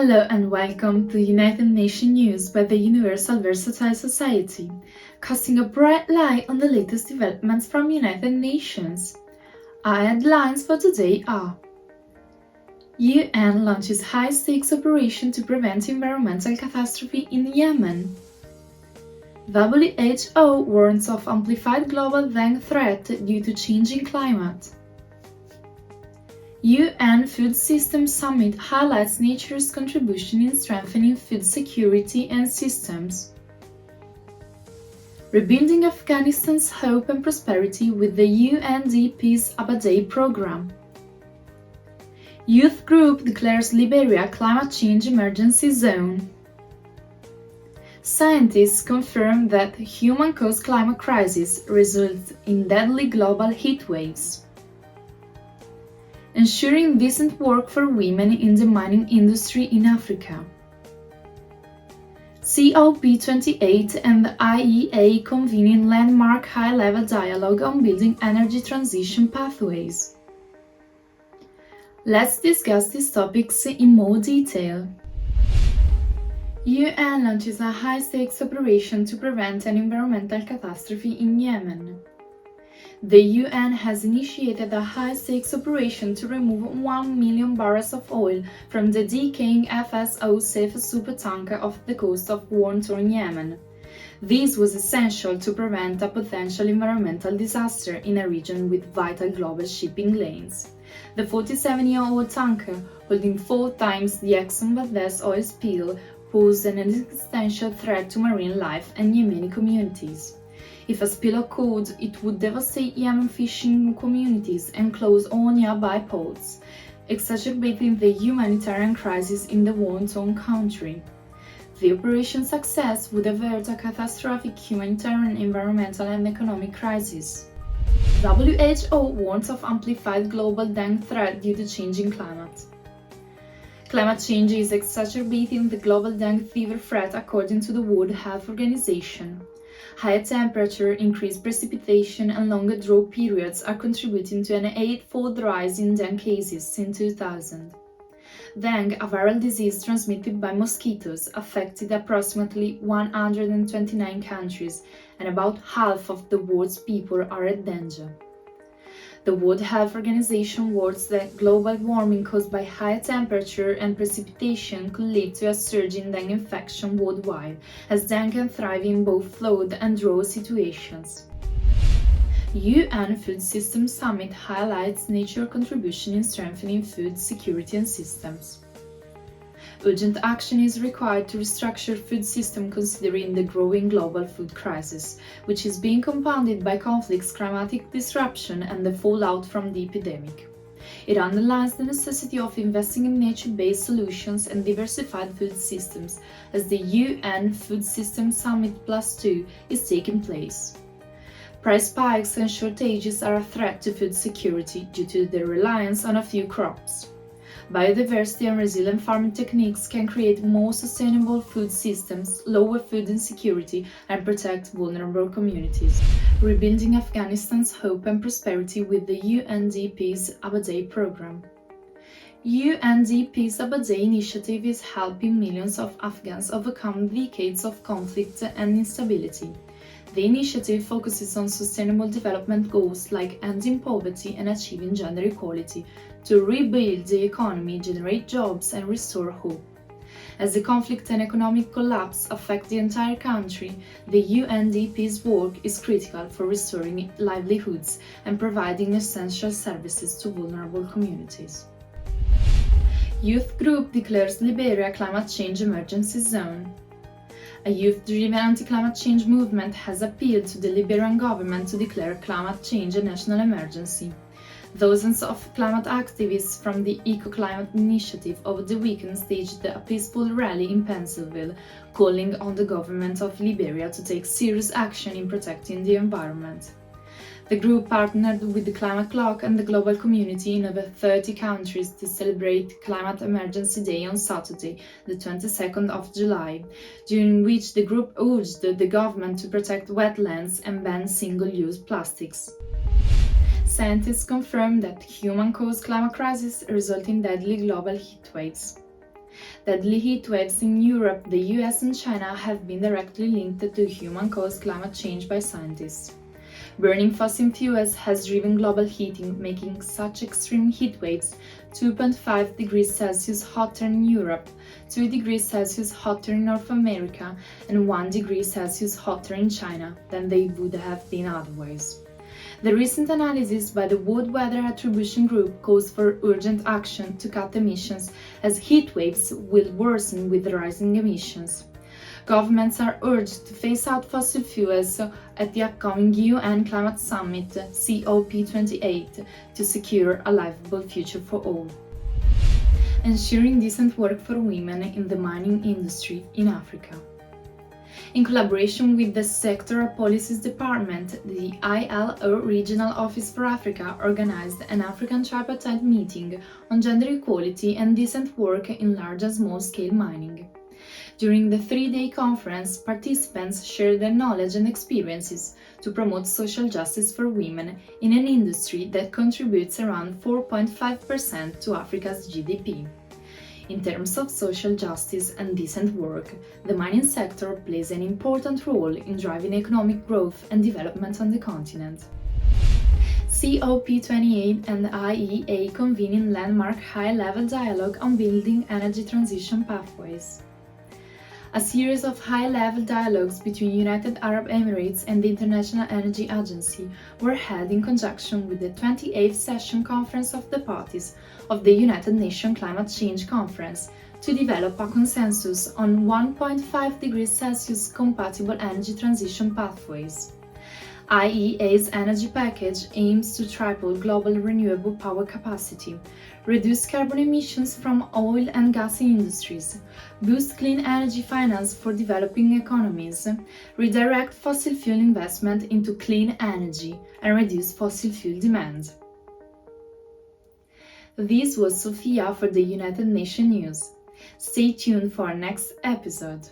Hello and welcome to United Nations News by the Universal Versatile Society, casting a bright light on the latest developments from United Nations. Our headlines for today are: UN launches high-stakes operation to prevent environmental catastrophe in Yemen. WHO warns of amplified global dengue threat due to changing climate. UN Food Systems Summit highlights nature's contribution in strengthening food security and systems. Rebuilding Afghanistan's hope and prosperity with the UNDP's ABADEI program. Youth group declares Liberia climate change emergency zone. Scientists confirm that human-caused climate crisis results in deadly global heatwaves. Ensuring decent work for women in the mining industry in Africa. COP28 and the IEA convening landmark high-level dialogue on building energy transition pathways. Let's discuss these topics in more detail. UN launches a high-stakes operation to prevent an environmental catastrophe in Yemen. The UN has initiated a high-stakes operation to remove 1 million barrels of oil from the decaying FSO Safe supertanker off the coast of war-torn Yemen. This was essential to prevent a potential environmental disaster in a region with vital global shipping lanes. The 47-year-old tanker, holding 4 times the Exxon Valdez oil spill, posed an existential threat to marine life and Yemeni communities. If a spill occurred, it would devastate Yemen fishing communities and close all nearby ports, exacerbating the humanitarian crisis in the war-torn country. The operation's success would avert a catastrophic humanitarian, environmental and economic crisis. WHO warns of amplified global dengue threat due to changing climate. Climate change is exacerbating the global dengue fever threat according to the World Health Organization. Higher temperature, increased precipitation and longer drought periods are contributing to an 8-fold rise in dengue cases since 2000. Dengue, a viral disease transmitted by mosquitoes, affected approximately 129 countries, and about half of the world's people are at danger. The World Health Organization warns that global warming caused by higher temperature and precipitation could lead to a surge in dengue infection worldwide, as dengue can thrive in both flood and drought situations. UN Food Systems Summit highlights nature's contribution in strengthening food security and systems. Urgent action is required to restructure food system considering the growing global food crisis, which is being compounded by conflicts, climatic disruption, and the fallout from the epidemic. It underlines the necessity of investing in nature-based solutions and diversified food systems, as the UN Food Systems Summit +2 is taking place. Price spikes and shortages are a threat to food security due to the reliance on a few crops. Biodiversity and resilient farming techniques can create more sustainable food systems, lower food insecurity, and protect vulnerable communities. Rebuilding Afghanistan's hope and prosperity with the UNDP's ABADEI program. UNDP's ABADEI initiative is helping millions of Afghans overcome decades of conflict and instability. The initiative focuses on sustainable development goals like ending poverty and achieving gender equality to rebuild the economy, generate jobs, and restore hope. As the conflict and economic collapse affect the entire country, the UNDP's work is critical for restoring livelihoods and providing essential services to vulnerable communities. Youth group declares Liberia climate change emergency zone. A youth-driven anti-climate change movement has appealed to the Liberian government to declare climate change a national emergency. Dozens of climate activists from the Eco-Climate Initiative over the weekend staged a peaceful rally in Pexels, calling on the government of Liberia to take serious action in protecting the environment. The group partnered with the Climate Clock and the global community in over 30 countries to celebrate Climate Emergency Day on Saturday, the 22nd of July, during which the group urged the government to protect wetlands and ban single-use plastics. Scientists confirm that human-caused climate crisis result in deadly global heatwaves. Deadly heat waves in Europe, the US and China have been directly linked to human-caused climate change by scientists. Burning fossil fuels has driven global heating, making such extreme heat waves 2.5 degrees Celsius hotter in Europe, 2 degrees Celsius hotter in North America, and 1 degree Celsius hotter in China than they would have been otherwise. The recent analysis by the World Weather Attribution Group calls for urgent action to cut emissions, as heat waves will worsen with rising emissions. Governments are urged to phase out fossil fuels at the upcoming UN Climate Summit COP28 to secure a livable future for all. Ensuring decent work for women in the mining industry in Africa. In collaboration with the Sectoral Policies Department, the ILO Regional Office for Africa organized an African tripartite meeting on gender equality and decent work in large and small-scale mining. During the three-day conference, participants shared their knowledge and experiences to promote social justice for women in an industry that contributes around 4.5% to Africa's GDP. In terms of social justice and decent work, the mining sector plays an important role in driving economic growth and development on the continent. COP28 and IEA convening landmark high-level dialogue on building energy transition pathways. A series of high-level dialogues between United Arab Emirates and the International Energy Agency were held in conjunction with the 28th Session Conference of the Parties of the United Nations Climate Change Conference to develop a consensus on 1.5 degrees Celsius compatible energy transition pathways. IEA's energy package aims to triple global renewable power capacity, reduce carbon emissions from oil and gas industries, boost clean energy finance for developing economies, redirect fossil fuel investment into clean energy, and reduce fossil fuel demand. This was Sofia for the United Nations News. Stay tuned for our next episode.